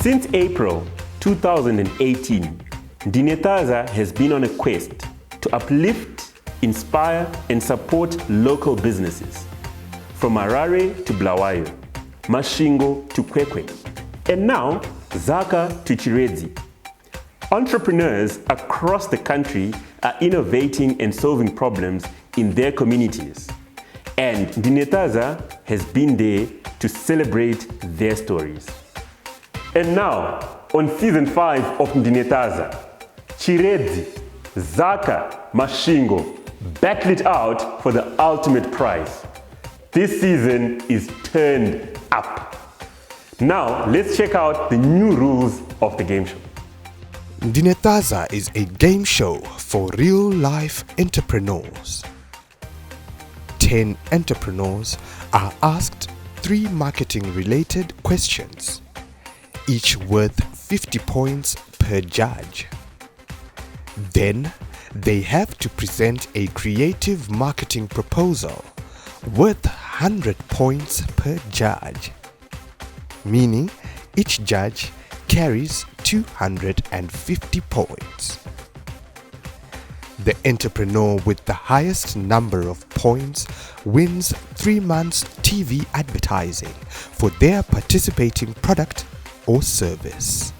Since April 2018, Ndine Thaza has been on a quest to uplift, inspire and support local businesses. From Harare to Bulawayo, Masvingo to Kwekwe, and now Zaka to Chiredzi. Entrepreneurs across the country are innovating and solving problems in their communities. And Ndine Thaza has been there to celebrate their stories. And now, on season 5 of Ndine Thaza, Chiredzi, Zaka, Masvingo battle it out for the ultimate prize. This season is turned up. Now, let's check out the new rules of the game show. Ndine Thaza is a game show for real-life entrepreneurs. 10 entrepreneurs are asked 3 marketing-related questions, each worth 50 points per judge. Then, they have to present a creative marketing proposal worth 100 points per judge, meaning each judge carries 250 points. The entrepreneur with the highest number of points wins 3 months TV advertising for their participating product or service.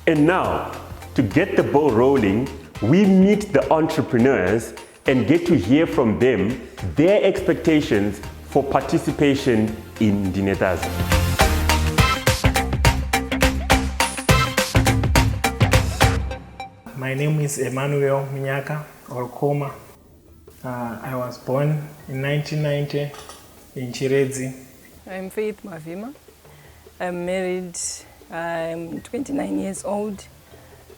And now, to get the ball rolling, we meet the entrepreneurs and get to hear from them their expectations for participation in Ndine Thaza. My name is Emmanuel Minyaka or Koma. I was born in 1990 in Chiredzi. I'm Faith Mavima. I'm married. I'm 29 years old.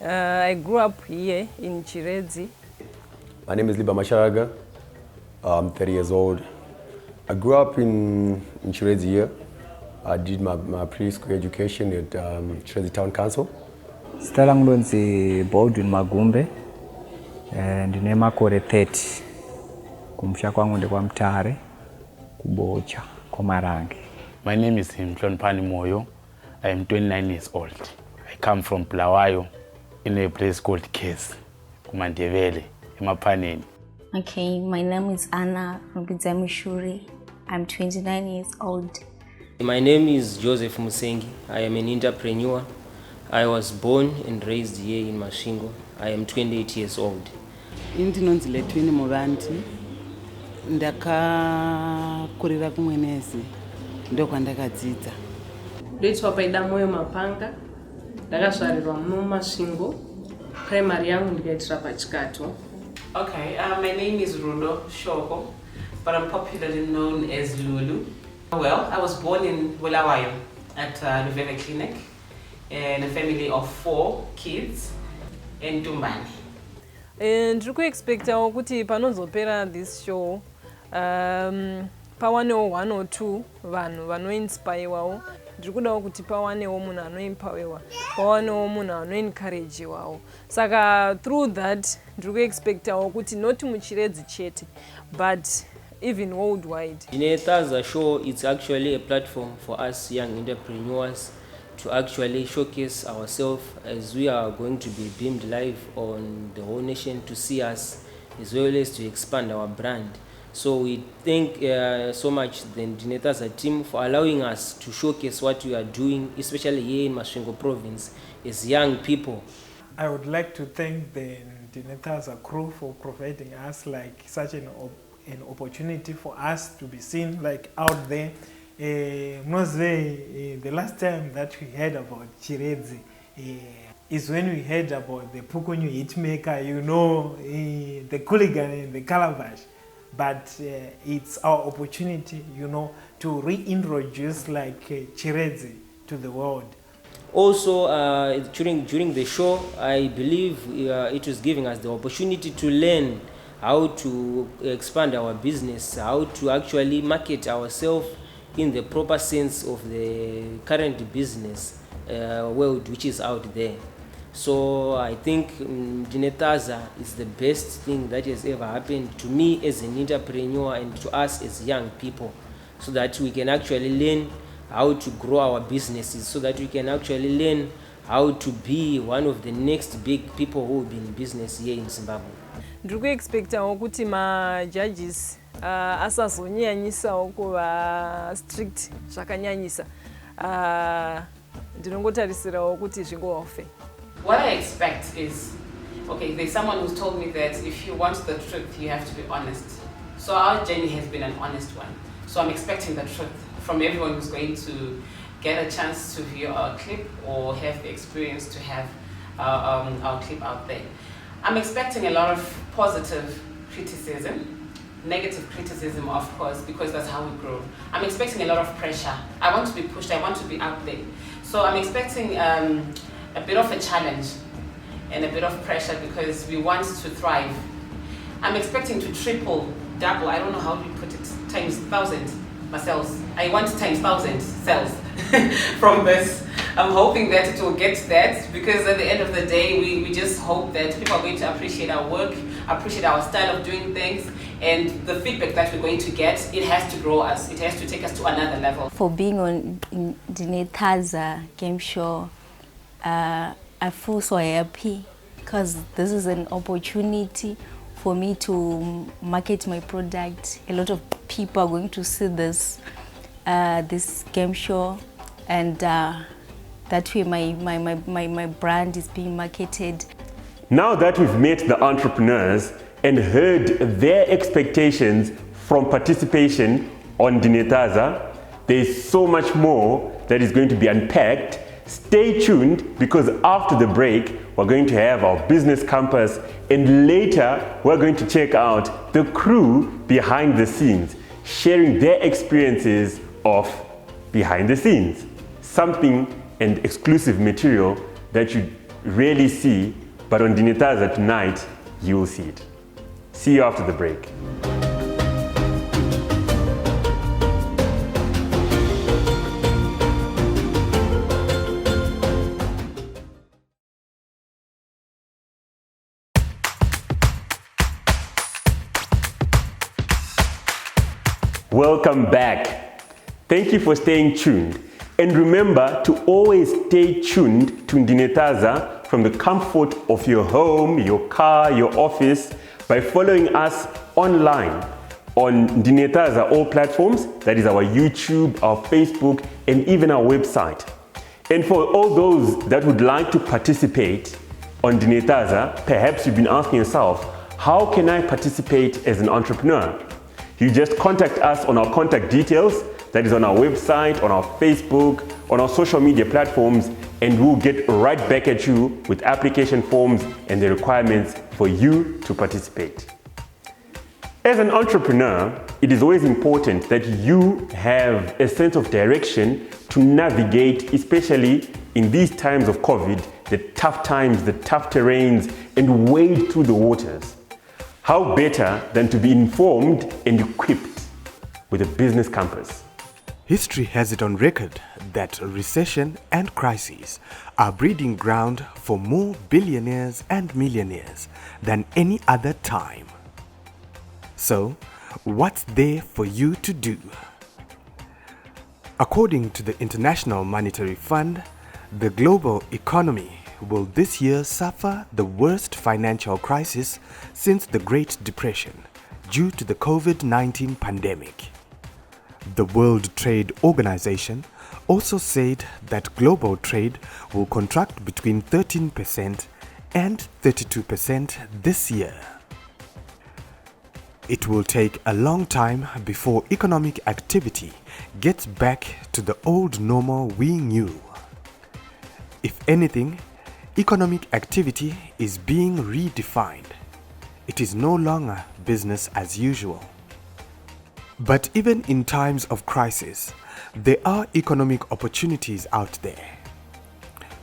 I grew up here in Chiredzi. My name is Liba Masharaga. I'm 30 years old. I grew up in Chiredzi here. I did my preschool education at Chiredzi Town Council. Stala ngulonzi Baldwin Magumbe ndine makore 30 kumsha kwangu ndekwa Mtare kubocha komarange. My name is Mhlonipani Moyo. I am 29 years old. I come from Bulawayo in a place called Kes, Kumandevele, Emaphaneni. Okay, my name is Anna Rubizamishuri. I'm 29 years old. My name is Joseph Musengi. I am an entrepreneur. I was born and raised here in Masvingo. I am 28 years old. Ndinonzi Letwini Muvanti. Ndakakurira kumwenezi. Ndokwandakadzidza. Ndoitwa Paida Moyo Mapanga. Ndakazvarirwa muMasvingo. Primary yangu ndikaitira paChikato. Okay, my name is Rudo Shoko, but I'm popularly known as Lulu. Well, I was born in Bulawayo at Luvene Clinic in a family of 4 kids in Tumbani. Ndiri kuexpectawo kuti panozopera this show pawanewo 1 or 2 vanhu vanoinspirewawo. Ndiri kudawo kuti pawanewo munhu anoempowerwa, pawanewo munhu anoencouragewawo. Saka through that ndiri kuexpectawo kuti not muChiredzi chete but even worldwide. Ndine Thaza show, it's actually a platform for us young entrepreneurs to actually showcase ourselves, as we are going to be beamed live on the whole nation to see us, as well as to expand our brand. So we thank so much the Ndine Thaza team for allowing us to showcase what we are doing, especially here in Masvingo province, as young people. I would like to thank the Ndine Thaza crew for providing us like such an opportunity for us to be seen like out there. The last time that we heard about Chiredzi is when we heard about the Pukunyu hitmaker, you know, the Cooligan and the Calabash. But it's our opportunity, you know, to reintroduce like Chiredzi to the world. Also, during the show, I believe it was giving us the opportunity to learn how to expand our business, how to actually market ourselves in the proper sense of the current business world which is out there. So I think Ndine Thaza is the best thing that has ever happened to me as an entrepreneur and to us as young people, so that we can actually learn how to grow our businesses so that we can actually learn how to be one of the next big people who will be in business here in Zimbabwe. Ndiri kuexpectawo kuti majudges asazonyanyisawo kuva strict zvakanyanyisa. Ndinongotarisirawo kuti zvingovafe. What I expect is, okay, there's someone who's told me that if you want the truth, you have to be honest. So our journey has been an honest one. So I'm expecting the truth from everyone who's going to get a chance to view our clip or have the experience to have our clip out there. I'm expecting a lot of positive criticism, negative criticism, of course, because that's how we grow. I'm expecting a lot of pressure. I want to be pushed, I want to be out there. So I'm expecting a bit of a challenge and a bit of pressure because we want to thrive. I'm expecting to triple, double, I don't know how to put it, times 1,000 my sales. I want times 1,000 sales from this. I'm hoping that it will get that because at the end of the day, we just hope that people are going to appreciate our work, appreciate our style of doing things, and the feedback that we're going to get, it has to grow us. It has to take us to another level. For being on Ndine Thaza game show, I feel so happy because this is an opportunity for me to market my product. A lot of people are going to see this game show, and that way my brand is being marketed. Now that we've met the entrepreneurs and heard their expectations from participation on Ndine Thaza, there's so much more that is going to be unpacked. Stay tuned because after the break, we're going to have our business campus, and later we're going to check out the crew behind the scenes, sharing their experiences of behind the scenes. Something and exclusive material that you rarely see, but on Ndine Thaza tonight, you will see it. See you after the break. Welcome back. Thank you for staying tuned. And remember to always stay tuned to Ndine Thaza from the comfort of your home, your car, your office by following us online on Ndine Thaza all platforms, that is our YouTube, our Facebook, and even our website. And for all those that would like to participate on Ndine Thaza, perhaps you've been asking yourself, how can I participate as an entrepreneur? You just contact us on our contact details, that is on our website, on our Facebook, on our social media platforms, and we'll get right back at you with application forms and the requirements for you to participate. As an entrepreneur, it is always important that you have a sense of direction to navigate, especially in these times of COVID, the tough times, the tough terrains, and wade through the waters. How better than to be informed and equipped with a business compass? History has it on record that recession and crises are breeding ground for more billionaires and millionaires than any other time. So, what's there for you to do? According to the International Monetary Fund, the global economy will this year suffer the worst financial crisis since the Great Depression due to the COVID-19 pandemic. The World Trade Organization also said that global trade will contract between 13% and 32% this year. It will take a long time before economic activity gets back to the old normal we knew. If anything, economic activity is being redefined. It is no longer business as usual. But even in times of crisis, there are economic opportunities out there.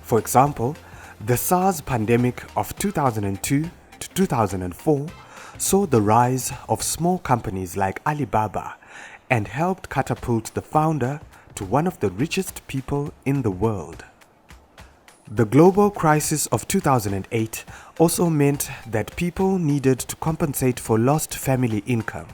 For example, the SARS pandemic of 2002 to 2004 saw the rise of small companies like Alibaba and helped catapult the founder to one of the richest people in the world. The global crisis of 2008 also meant that people needed to compensate for lost family income.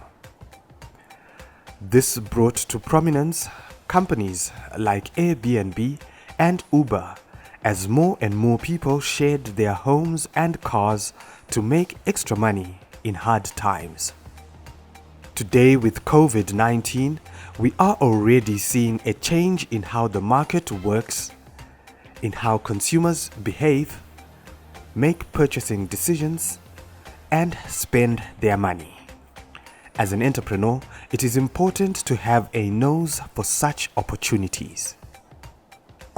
This brought to prominence companies like Airbnb and Uber, as more and more people shared their homes and cars to make extra money in hard times. Today, with COVID-19, we are already seeing a change in how the market works, in how consumers behave, make purchasing decisions, and spend their money. As an entrepreneur, it is important to have a nose for such opportunities.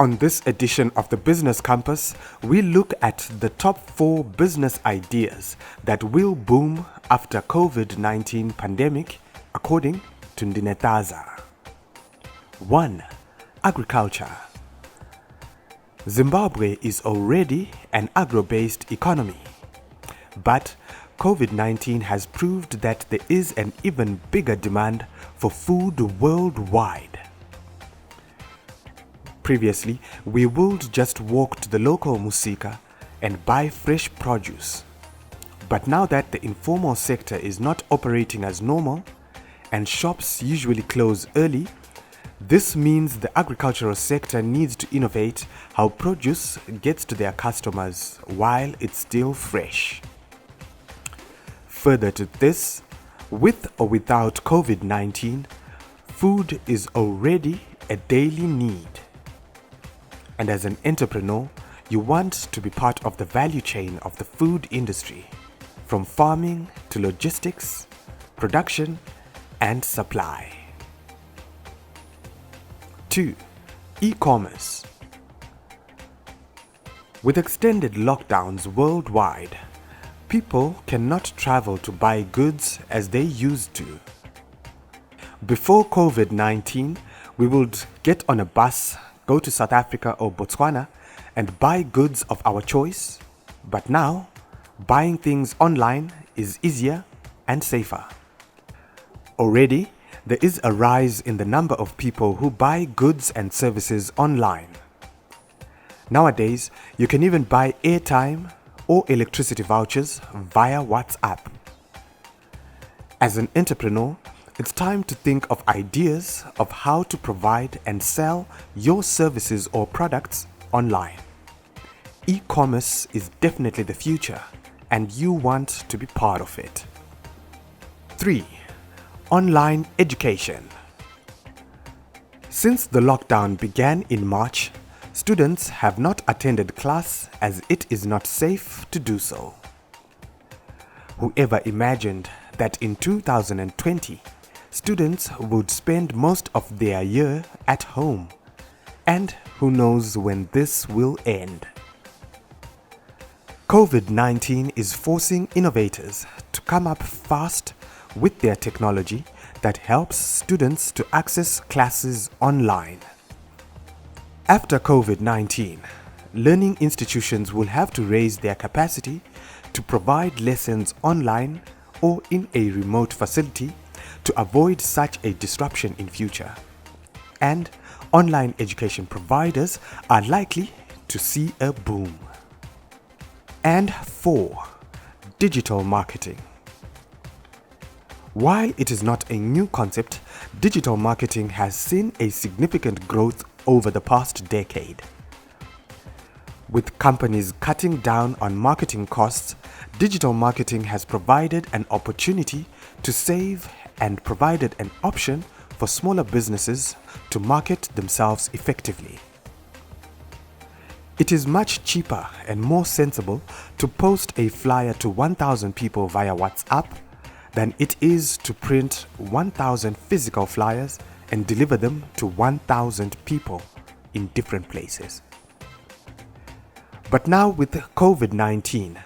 On this edition of the Business Campus, we look at the top 4 business ideas that will boom after COVID-19 pandemic, according to Ndine Thaza. 1. Agriculture. Zimbabwe is already an agro-based economy, but COVID-19 has proved that there is an even bigger demand for food worldwide. Previously, we would just walk to the local musika and buy fresh produce. But now that the informal sector is not operating as normal and shops usually close early, this means the agricultural sector needs to innovate how produce gets to their customers while it's still fresh. Further to this, with or without COVID-19, food is already a daily need. And as an entrepreneur, you want to be part of the value chain of the food industry, from farming to logistics, production, and supply. 2. E-commerce. With extended lockdowns worldwide, people cannot travel to buy goods as they used to. Before COVID-19, we would get on a bus, go to South Africa or Botswana and buy goods of our choice, but now buying things online is easier and safer. Already, there is a rise in the number of people who buy goods and services online. Nowadays, you can even buy airtime or electricity vouchers via WhatsApp. As an entrepreneur, it's time to think of ideas of how to provide and sell your services or products online. E-commerce is definitely the future, and you want to be part of it. 3. Online education. Since the lockdown began in March, students have not attended class as it is not safe to do so. Whoever imagined that in 2020, students would spend most of their year at home, and who knows when this will end. COVID-19 is forcing innovators to come up fast with their technology that helps students to access classes online. After COVID-19, learning institutions will have to raise their capacity to provide lessons online or in a remote facility to avoid such a disruption in future. And online education providers are likely to see a boom. And 4. Digital marketing. While it is not a new concept, digital marketing has seen a significant growth over the past decade. With companies cutting down on marketing costs, digital marketing has provided an opportunity to save and provided an option for smaller businesses to market themselves effectively. It is much cheaper and more sensible to post a flyer to 1,000 people via WhatsApp than it is to print 1,000 physical flyers and deliver them to 1,000 people in different places. But now with COVID-19,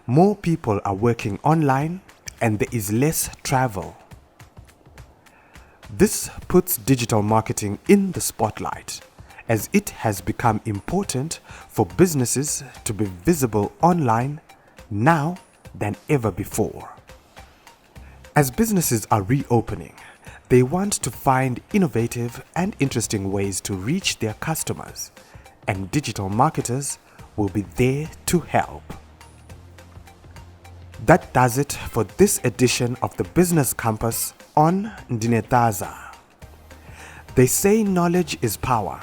more people are working online and there is less travel. This puts digital marketing in the spotlight, as it has become important for businesses to be visible online now than ever before. As businesses are reopening, they want to find innovative and interesting ways to reach their customers, and digital marketers will be there to help. That does it for this edition of the Business Campus on Ndine Thaza. They say knowledge is power.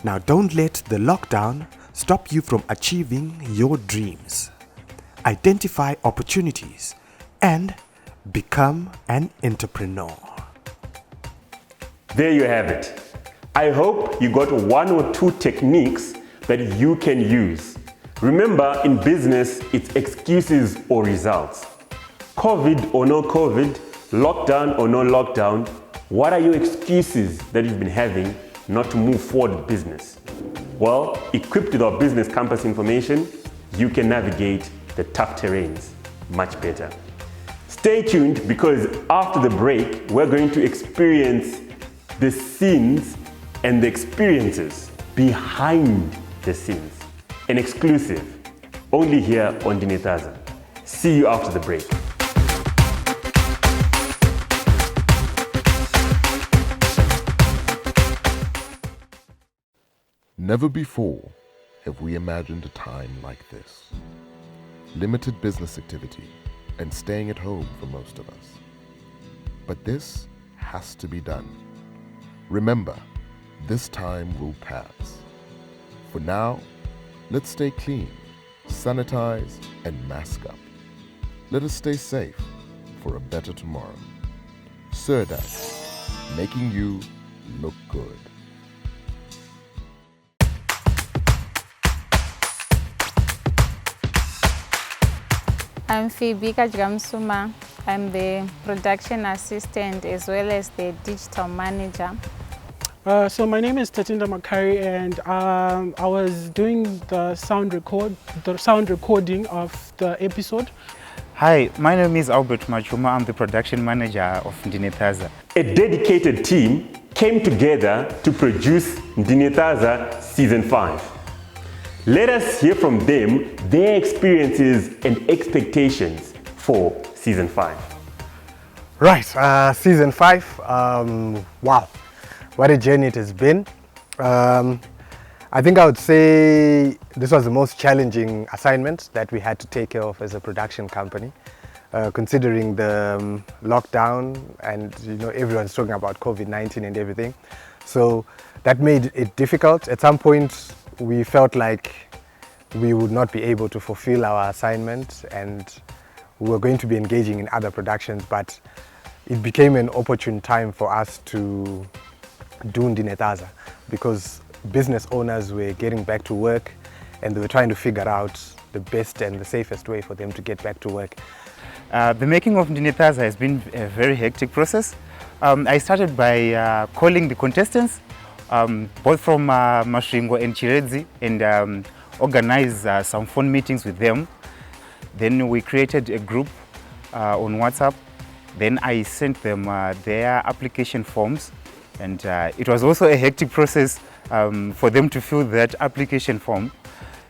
Now don't let the lockdown stop you from achieving your dreams. Identify opportunities and become an entrepreneur. There you have it. I hope you got one or two techniques that you can use. Remember, in business, it's excuses or results. COVID or no COVID, lockdown or no lockdown, what are your excuses that you've been having not to move forward with business? Well, equipped with our business campus information, you can navigate the tough terrains much better. Stay tuned, because after the break, we're going to experience the scenes and the experiences behind the scenes. An exclusive, only here on Ndine Thaza. See you after the break. Never before have we imagined a time like this. Limited business activity and staying at home for most of us. But this has to be done. Remember, this time will pass. For now, let's stay clean, sanitize, and mask up. Let us stay safe for a better tomorrow. Surdax, making you look good. I'm Phoebe Kajgamsuma. I'm the production assistant as well as the digital manager. So my name is Tatinda Makari, and I was doing the sound recording of the episode. Hi, my name is Albert Machuma. I'm the production manager of Ndine Thaza. A dedicated team came together to produce Ndine Thaza Season 5. Let us hear from them, their experiences and expectations for Season 5. Right, Season 5, wow, what a journey it has been. I think I would say this was the most challenging assignment that we had to take care of as a production company, considering the lockdown and everyone's talking about COVID-19 and everything. So that made it difficult. At some point, we felt like we would not be able to fulfill our assignment, and we were going to be engaging in other productions, but it became an opportune time for us to do Ndine Thaza, because business owners were getting back to work and they were trying to figure out the best and the safest way for them to get back to work. The making of Ndine Thaza has been a very hectic process. I started by calling the contestants, both from Masvingo and Chiredzi, and organized some phone meetings with them. Then we created a group on WhatsApp. Then I sent them their application forms, and it was also a hectic process for them to fill that application form.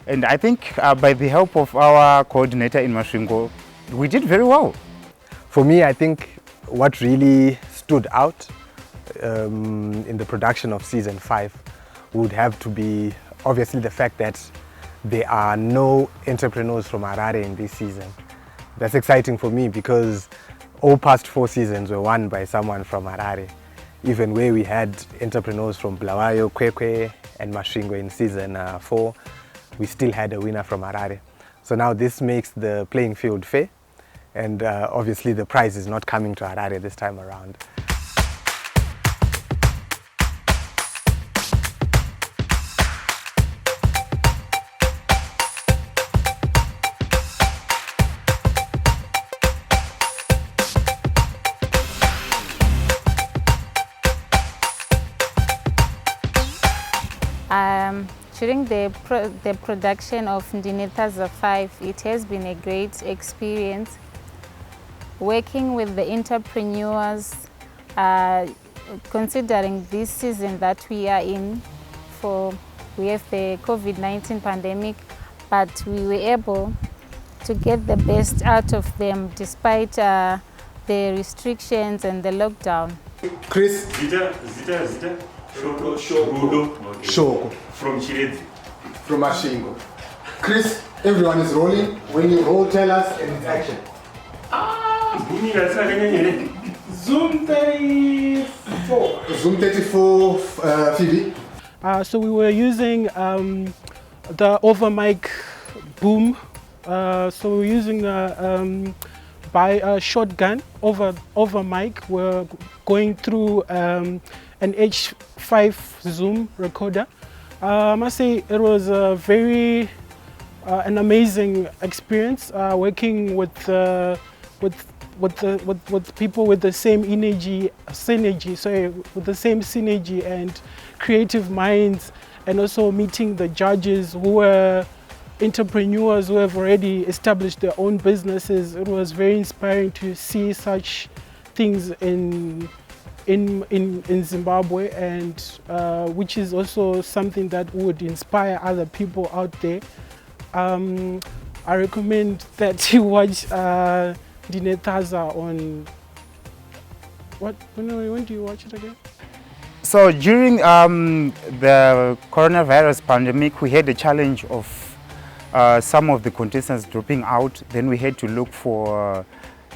And I think by the help of our coordinator in Masvingo, we did very well. For me, I think what really stood out in the production of Season 5 would have to be obviously the fact that there are no entrepreneurs from Harare in this season. That's exciting for me because all past 4 seasons were won by someone from Harare. Even where we had entrepreneurs from Bulawayo, Kwekwe and Masvingo in Season 4, we still had a winner from Harare. So now this makes the playing field fair, and obviously the prize is not coming to Harare this time around. During the production of Ndine Thaza 5, it has been a great experience working with the entrepreneurs, considering this season that we are in. We have the COVID-19 pandemic, but we were able to get the best out of them despite the restrictions and the lockdown. Chris? Zita. Shoko. From Chiredzi. From Masvingo. Chris, everyone is rolling. When you roll, tell us, and it's action. Zoom 34. Zoom 34, Phoebe. So we were using the over mic boom. So we're using by a shotgun over mic. We're going through an H5 Zoom recorder. I must say it was a very an amazing experience working with people with the same with the same synergy and creative minds, and also meeting the judges who were entrepreneurs who have already established their own businesses. It was very inspiring to see such things in Zimbabwe, and which is also something that would inspire other people out there. I recommend that you watch Ndine Thaza on when do you watch it again? So during the coronavirus pandemic, we had a challenge of some of the contestants dropping out. Then we had to look for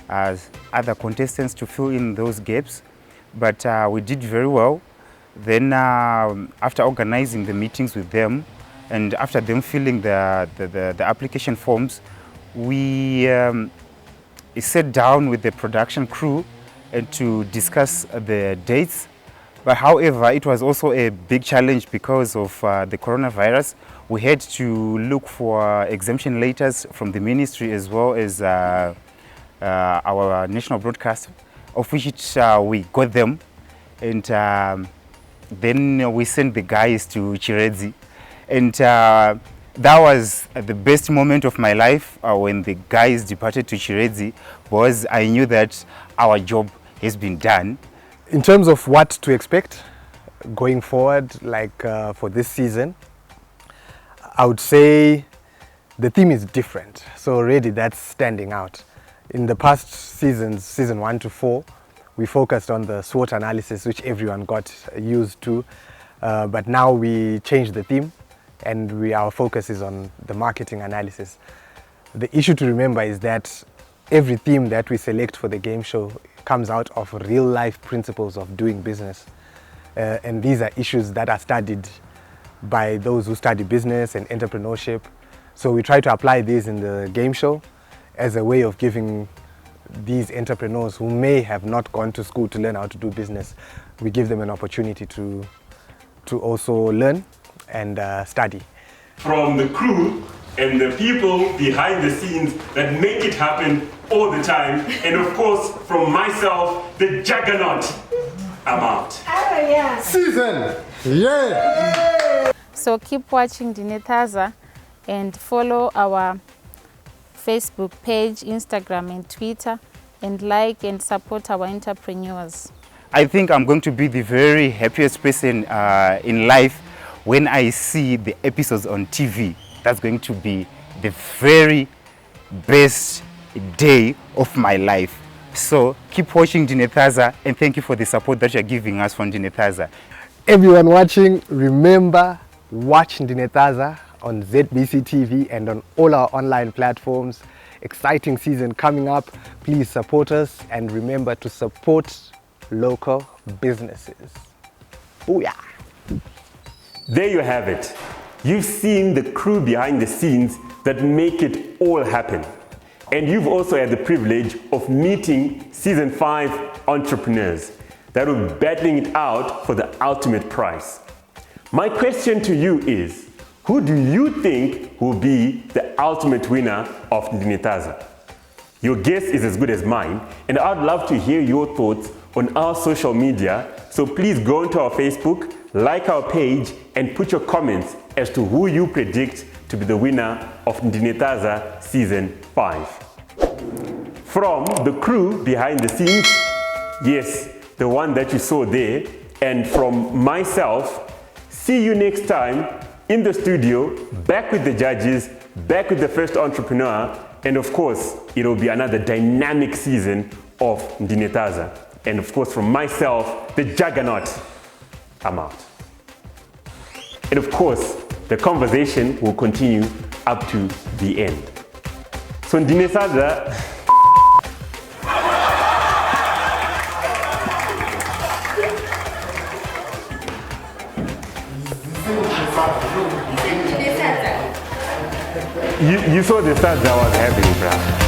other contestants to fill in those gaps, but we did very well. Then after organizing the meetings with them and after them filling the application forms, we sat down with the production crew and to discuss the dates. But however, it was also a big challenge because of the coronavirus. We had to look for exemption letters from the ministry as well as our national broadcaster, of which we got them. And then we sent the guys to Chiredzi. And that was the best moment of my life when the guys departed to Chiredzi, because I knew that our job has been done. In terms of what to expect going forward, like for this season, I would say the theme is different. So already that's standing out. In the past seasons, season 1 to 4, we focused on the SWOT analysis, which everyone got used to. But now we changed the theme, and our focus is on the marketing analysis. The issue to remember is that every theme that we select for the game show comes out of real life principles of doing business. And these are issues that are studied by those who study business and entrepreneurship. So we try to apply these in the game show as a way of giving these entrepreneurs who may have not gone to school to learn how to do business, we give them an opportunity to also learn and study. From the crew and the people behind the scenes that make it happen all the time, and of course from myself, the juggernaut, I'm out. Oh yeah. Season! Yeah! So keep watching Ndine Thaza and follow our Facebook page, Instagram and Twitter, and like and support our entrepreneurs. I think I'm going to be the very happiest person in life when I see the episodes on TV. That's going to be the very best day of my life. So keep watching Ndine Thaza, and thank you for the support that you're giving us from Ndine Thaza. Everyone watching, remember, watch Ndine Thaza on ZBC TV and on all our online platforms. Exciting season coming up. Please support us, and remember to support local businesses. Booyah! There you have it. You've seen the crew behind the scenes that make it all happen. And you've also had the privilege of meeting season 5 entrepreneurs that will be battling it out for the ultimate prize. My question to you is, who do you think will be the ultimate winner of Ndine Thaza? Your guess is as good as mine, and I'd love to hear your thoughts on our social media. So please go onto our Facebook, like our page, and put your comments as to who you predict to be the winner of Ndine Thaza Season 5. From the crew behind the scenes, yes, the one that you saw there, and from myself, see you next time in the studio, back with the judges, back with the first entrepreneur, and of course, it'll be another dynamic season of Ndine Thaza. And of course, from myself, the juggernaut, I'm out. And of course, the conversation will continue up to the end. So Ndine Thaza, You saw the stats that was happening, bruh.